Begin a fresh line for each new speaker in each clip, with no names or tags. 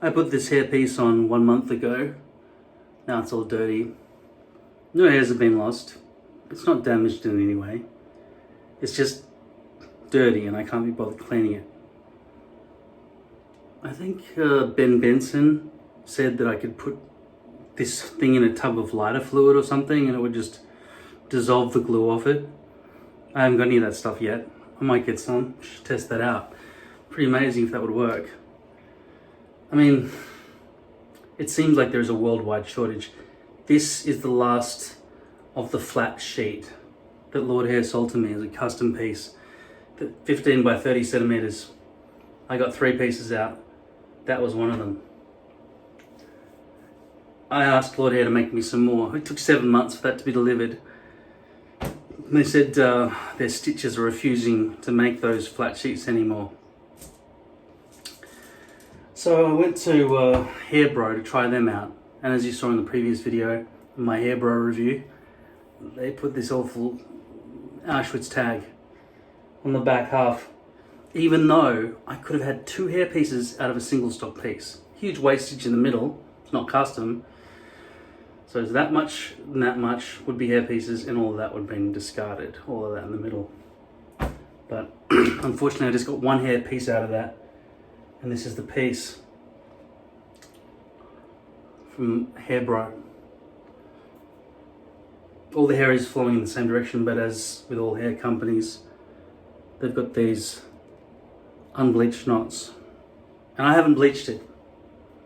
I put this hairpiece on 1 month ago. Now it's all dirty. No hairs have been lost. It's not damaged in any way. It's just dirty and I can't be bothered cleaning it. I think Ben Benson said that I could put this thing in a tub of lighter fluid or something and it would just dissolve the glue off it. I haven't got any of that stuff yet. I might get some, should test that out. Pretty amazing if that would work. I mean, it seems like there's a worldwide shortage. This is the last of the flat sheet that Lord Hair sold to me as a custom piece. 15 by 30 centimeters. I got 3 pieces out. That was one of them. I asked Lord Hair to make me some more. It took 7 months for that to be delivered. And they said their stitches are refusing to make those flat sheets anymore. So I went to Hairbro to try them out. And as you saw in the previous video, in my Hairbro review, they put this awful Auschwitz tag on the back half. Even though I could have had 2 hair pieces out of a single stock piece. Huge wastage in the middle, it's not custom. So it's that much and that much would be hair pieces and all of that would have been discarded. All of that in the middle. But unfortunately I just got 1 hair piece out of that. And this is the piece from Hairbro. All the hair is flowing in the same direction, but as with all hair companies, they've got these unbleached knots. And I haven't bleached it.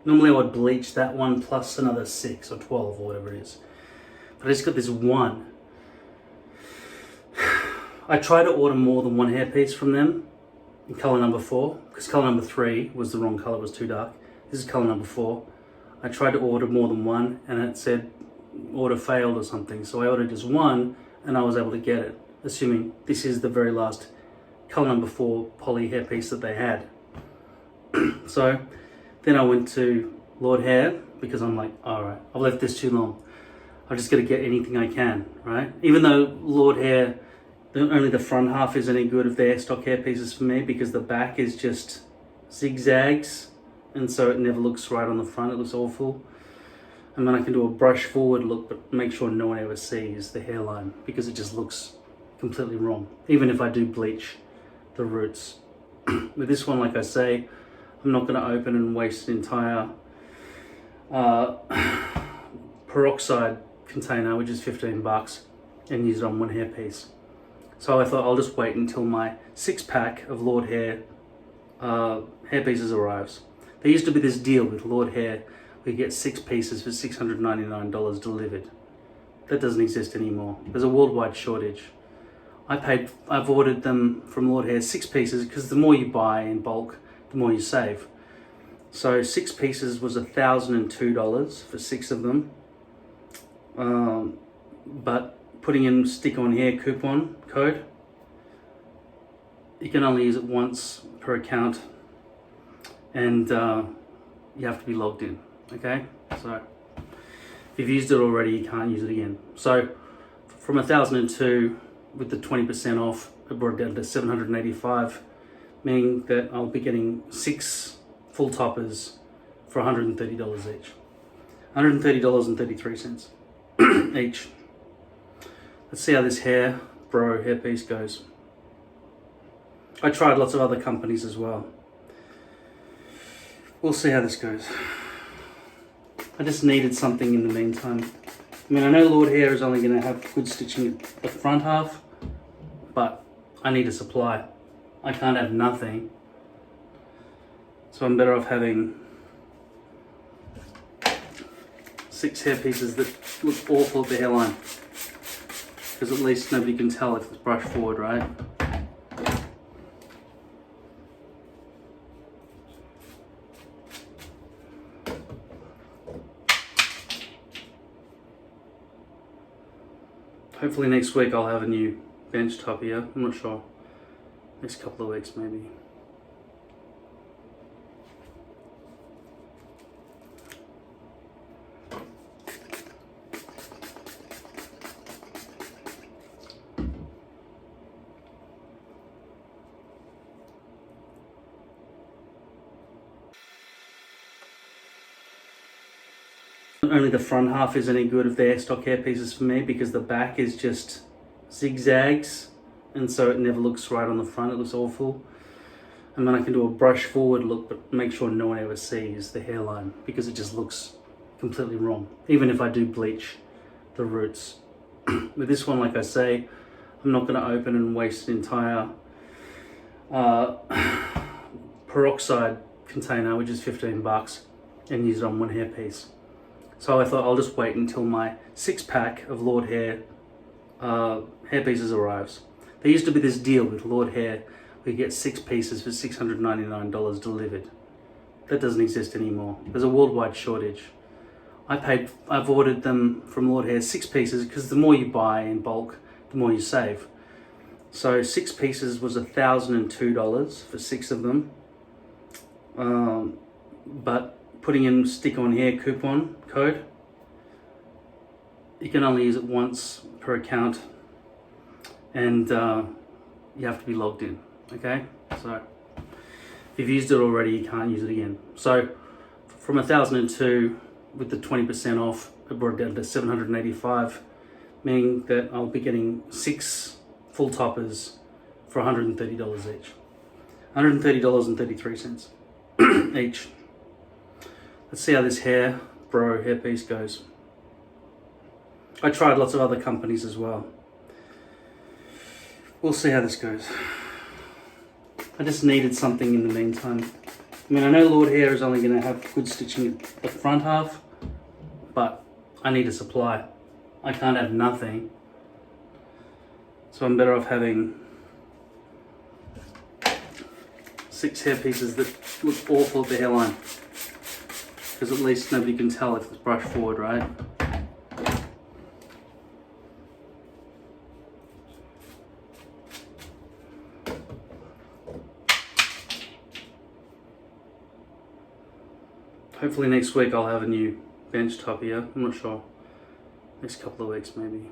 Normally I would bleach that one plus another 6 or 12 or whatever it is. But I just got this one. I tried to order more than 1 hair piece from them in colour number 4, because colour number 3 was the wrong colour, it was too dark. This is colour number 4. I tried to order more than 1 and it said order failed or something. So I ordered just 1 and I was able to get it, assuming this is the very last colour number 4 poly hair piece that they had. So then I went to Lord Hair because I'm like, alright, I've left this too long. I've just got to get anything I can, right? Even though Lord Hair, only the front half is any good of their stock hair pieces for me because the back is just zigzags and so it never looks right on the front, it looks awful. And then I can do a brush forward look but make sure no one ever sees the hairline because it just looks completely wrong, even if I do bleach the roots. With this one, like I say, I'm not going to open and waste an entire peroxide container, which is $15, and use it on 1 hair piece. So I thought I'll just wait until my 6-pack of Lord Hair hair pieces arrives. There used to be this deal with Lord Hair where you get 6 pieces for $699 delivered. That doesn't exist anymore. There's a worldwide shortage. I've ordered them from Lord Hair 6 pieces because the more you buy in bulk, the more you save. So 6 pieces was $1,002 for 6 of them. But putting in stick on hair coupon code, you can only use it once per account and you have to be logged in, okay? So if you've used it already, you can't use it again. So from 1,002 with the 20% off, it brought it down to 785, meaning that I'll be getting 6 full toppers for $130 each. $130.33 each. Let's see how this Hairbro hairpiece goes. I tried lots of other companies as well. We'll see how this goes. I just needed something in the meantime. I mean, I know Lord Hair is only going to have good stitching at the front half, but I need a supply. I can't have nothing. So I'm better off having 6 hair pieces that look awful at the hairline. Because at least nobody can tell if it's brushed forward, right? Hopefully next week I'll have a new bench top here. I'm not sure. Next couple of weeks maybe. Only the front half is any good of their stock hair pieces for me, because the back is just zigzags, and so it never looks right on the front. It looks awful. And then I can do a brush forward look, but make sure no one ever sees the hairline, because it just looks completely wrong, even if I do bleach the roots. With this one, like I say, I'm not going to open and waste an entire peroxide container, which is $15, and use it on one hairpiece. So I thought I'll just wait until my 6-pack of Lord Hair hairpieces arrives. There used to be this deal with Lord Hair where you get 6 pieces for $699 delivered. That doesn't exist anymore. There's a worldwide shortage. I've ordered them from Lord Hair 6 pieces, because the more you buy in bulk, the more you save. So 6 pieces was $1,002 for 6 of them. But putting in stick on hair coupon code, you can only use it once per account, and you have to be logged in. Okay, so if you've used it already, you can't use it again. So from 1,002 with the 20% off, it brought it down to 785, meaning that I'll be getting 6 full toppers for $130 each. $130.33 each. Let's see how this Hairbro hairpiece goes. I tried lots of other companies as well. We'll see how this goes. I just needed something in the meantime. I mean, I know Lord Hair is only going to have good stitching at the front half, but I need a supply. I can't have nothing. So I'm better off having 6 hair pieces that look awful at the hairline, because at least nobody can tell if it's brushed forward, right? Hopefully next week I'll have a new bench top here. I'm not sure. Next couple of weeks maybe.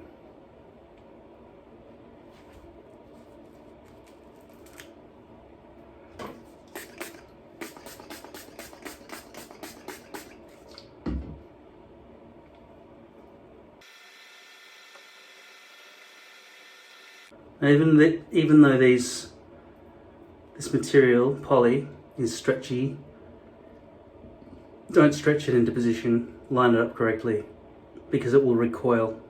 Even though this material, poly, is stretchy, don't stretch it into position, line it up correctly, because it will recoil.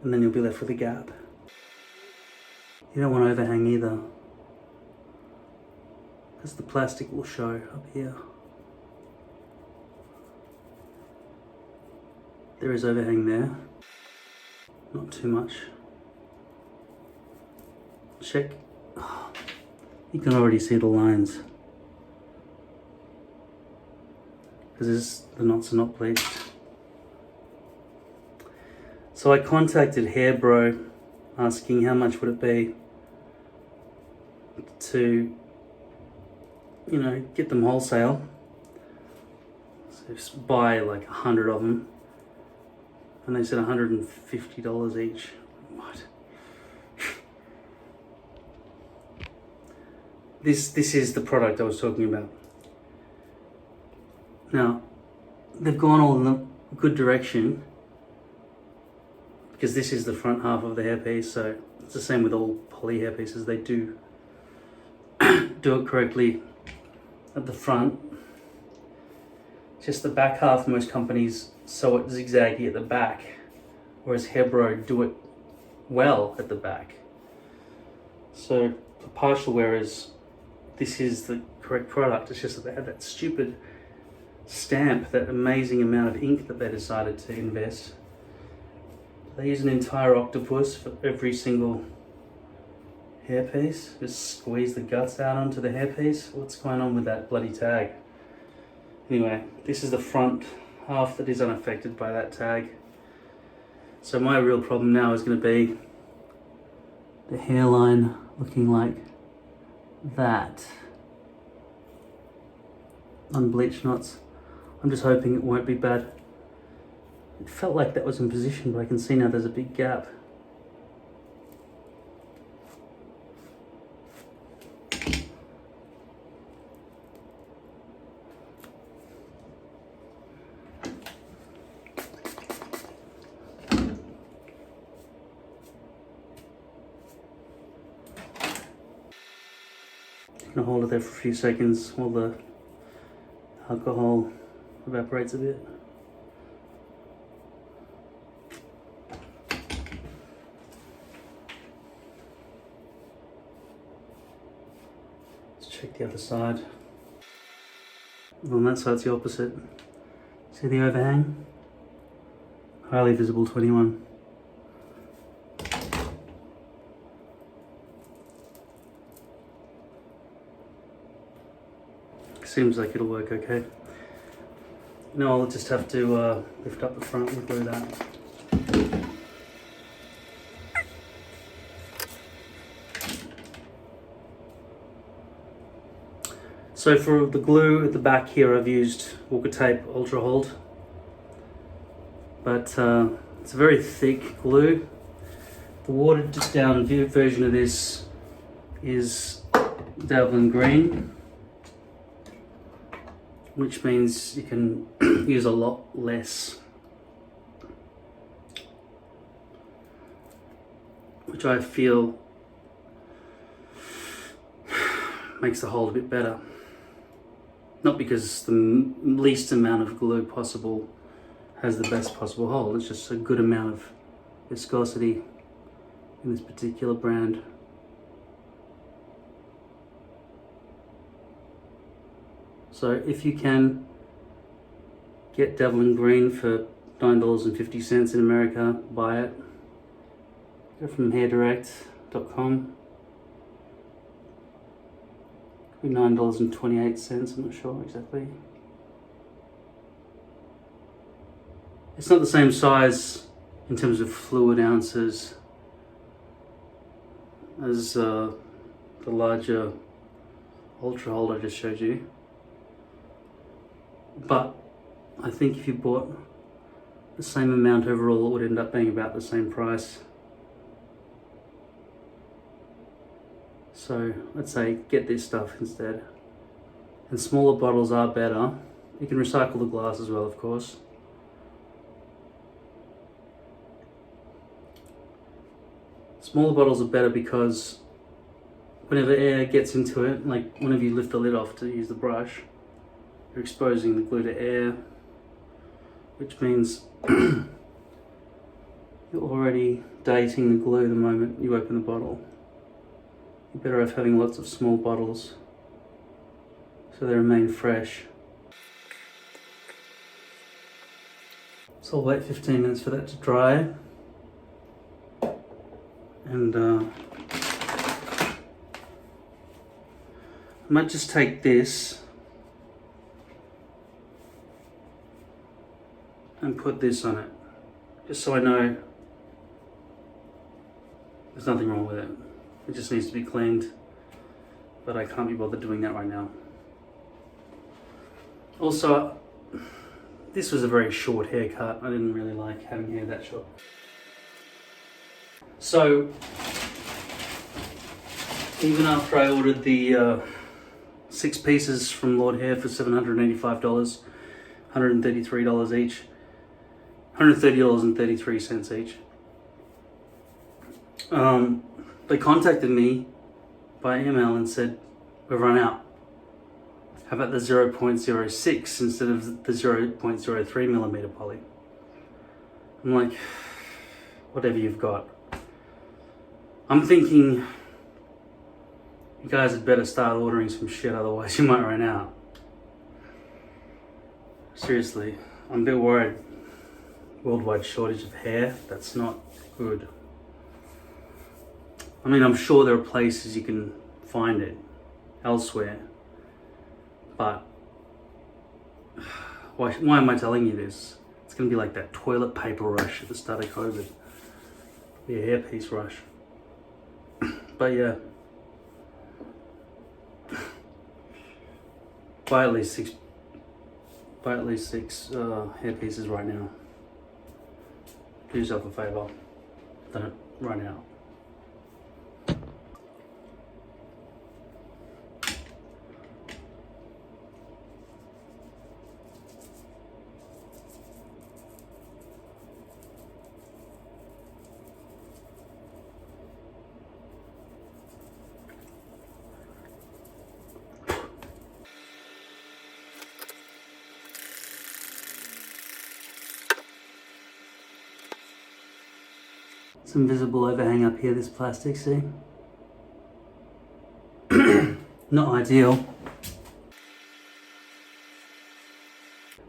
And then you'll be left with a gap. You don't want to overhang either, because the plastic will show up here. There is overhang there, not too much. Check. Oh, you can already see the lines, because the knots are not bleached. So I contacted Hairbro asking how much would it be to, you know, get them wholesale. So just buy like 100 of them. And they said $150 each. What? This is the product I was talking about. Now, they've gone all in the good direction, because this is the front half of the hairpiece, so it's the same with all poly hairpieces. They do do it correctly at the front. Just the back half, most companies sew it zigzaggy at the back, whereas Hairbro do it well at the back. So for partial wearers, this is the correct product. It's just that they had that stupid stamp, that amazing amount of ink that they decided to invest. They use an entire octopus for every single hairpiece. Just squeeze the guts out onto the hairpiece. What's going on with that bloody tag? Anyway, this is the front half that is unaffected by that tag. So my real problem now is going to be the hairline looking like that. Unbleached knots. I'm just hoping it won't be bad. It felt like that was in position, but I can see now there's a big gap. You can hold it there for a few seconds while the alcohol evaporates a bit. Let's check the other side. On that side it's the opposite. See the overhang? Highly visible to anyone. Seems like it'll work okay. No, I'll just have to lift up the front and glue that. So for the glue at the back here, I've used Walker Tape Ultra Hold, but it's a very thick glue. The watered down version of this is Davlyn Green, which means you can use a lot less, which I feel makes the hold a bit better. Not because the least amount of glue possible has the best possible hold, it's just a good amount of viscosity in this particular brand. So if you can get Davlyn Green for $9.50 in America, buy it. Go from hairdirect.com. Could be $9.28, I'm not sure exactly. It's not the same size in terms of fluid ounces as the larger Ultra Hold I just showed you. But I think if you bought the same amount overall, it would end up being about the same price. So I'd say get this stuff instead. And smaller bottles are better. You can recycle the glass as well, of course. Smaller bottles are better because whenever air gets into it, like whenever you lift the lid off to use the brush, you're exposing the glue to air, which means you're already dating the glue the moment you open the bottle. You're better off having lots of small bottles so they remain fresh. So I'll wait 15 minutes for that to dry, and I might just take this and put this on it, just so I know there's nothing wrong with it. It just needs to be cleaned, but I can't be bothered doing that right now. Also, this was a very short haircut. I didn't really like having hair that short. So, even after I ordered the 6 pieces from Lord Hair for $785, $133 each, $130.33 each. They contacted me by email and said, we've run out. How about the 0.06 instead of the 0.03 millimeter poly? I'm like, whatever you've got. I'm thinking you guys had better start ordering some shit, otherwise you might run out. Seriously, I'm a bit worried. Worldwide shortage of hair, that's not good. I mean, I'm sure there are places you can find it elsewhere, but why am I telling you this? It's gonna be like that toilet paper rush at the start of COVID. The hairpiece rush. But yeah, buy at least six hairpieces right now. Do yourself a favor. Don't run out. Some visible overhang up here, this plastic, see? Not ideal.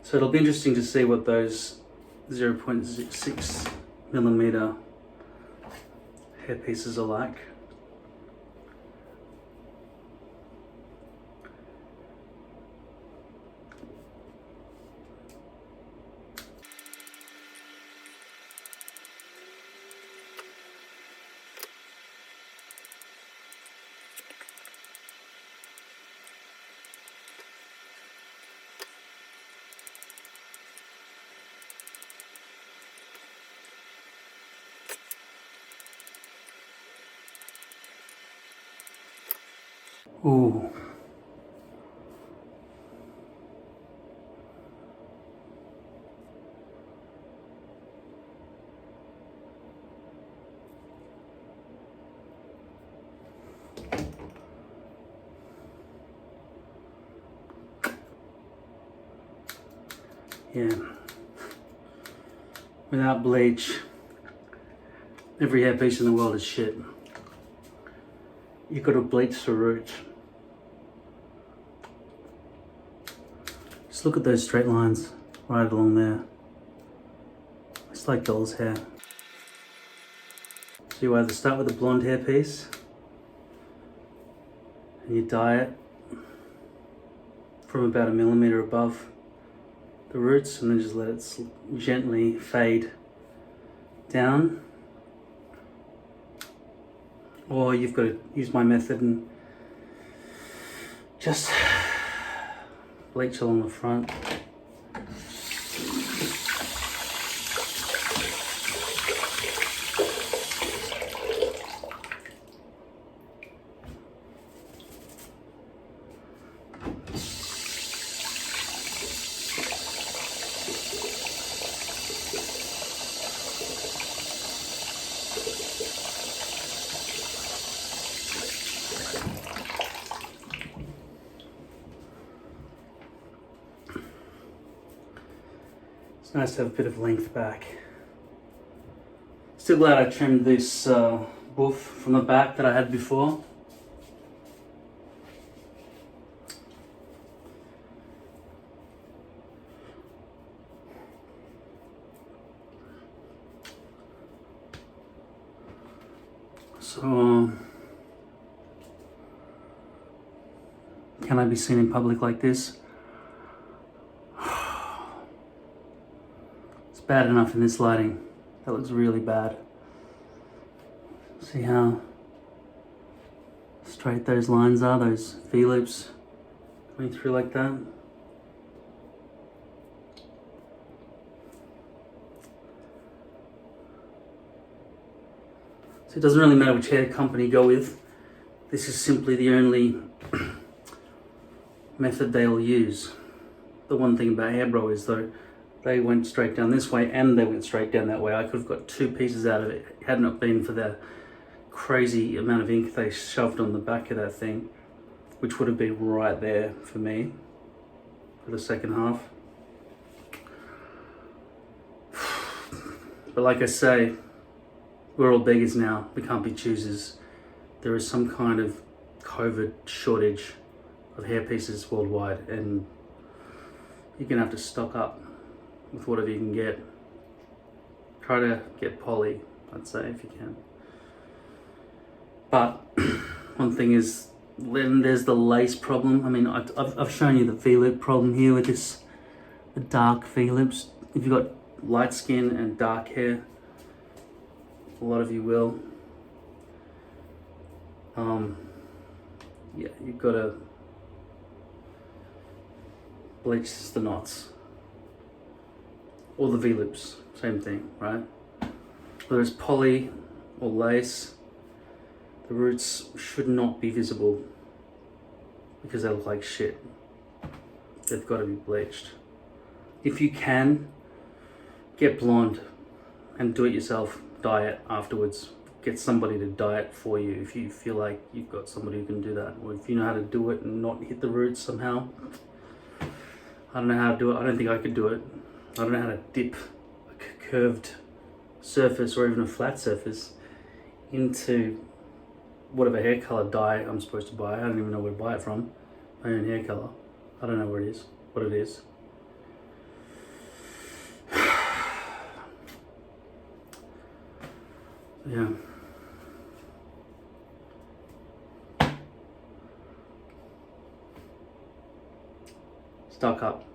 So it'll be interesting to see what those 0.6 millimeter hairpieces are like. Ooh. Yeah. Without bleach, every hairpiece in the world is shit. You've got to bleach the roots. Just look at those straight lines right along there. It's like doll's hair. So you either start with a blonde hairpiece and you dye it from about 1 millimeter above the roots and then just let it gently fade down. Or you've got to use my method and just bleach along the front. It's nice to have a bit of length back. Still glad I trimmed this boof from the back that I had before. So, can I be seen in public like this? Bad enough in this lighting. That looks really bad. See how straight those lines are, those V-loops coming through like that. So it doesn't really matter which hair company you go with. This is simply the only method they'll use. The one thing about Hairbro is though, they went straight down this way and they went straight down that way. I could have got 2 pieces out of it had it not been for the crazy amount of ink they shoved on the back of that thing, which would have been right there for me for the second half. But like I say, we're all beggars now. We can't be choosers. There is some kind of COVID shortage of hairpieces worldwide and you're gonna have to stock up with whatever you can get. Try to get poly, I'd say, if you can. But one thing is, then there's the lace problem. I mean, I've shown you the V-loop problem here with this, the dark V-loops. If you've got light skin and dark hair, a lot of you will. Yeah, you've got to bleach the knots. Or the V-loops, same thing, right? Whether it's poly or lace, the roots should not be visible because they look like shit. They've got to be bleached. If you can, get blonde and do it yourself, dye it afterwards. Get somebody to dye it for you if you feel like you've got somebody who can do that. Or if you know how to do it and not hit the roots somehow. I don't know how to do it. I don't think I could do it. I don't know how to dip a curved surface or even a flat surface into whatever hair color dye I'm supposed to buy. I don't even know where to buy it from. My own hair color. I don't know where it is, what it is. Yeah. Stuck up.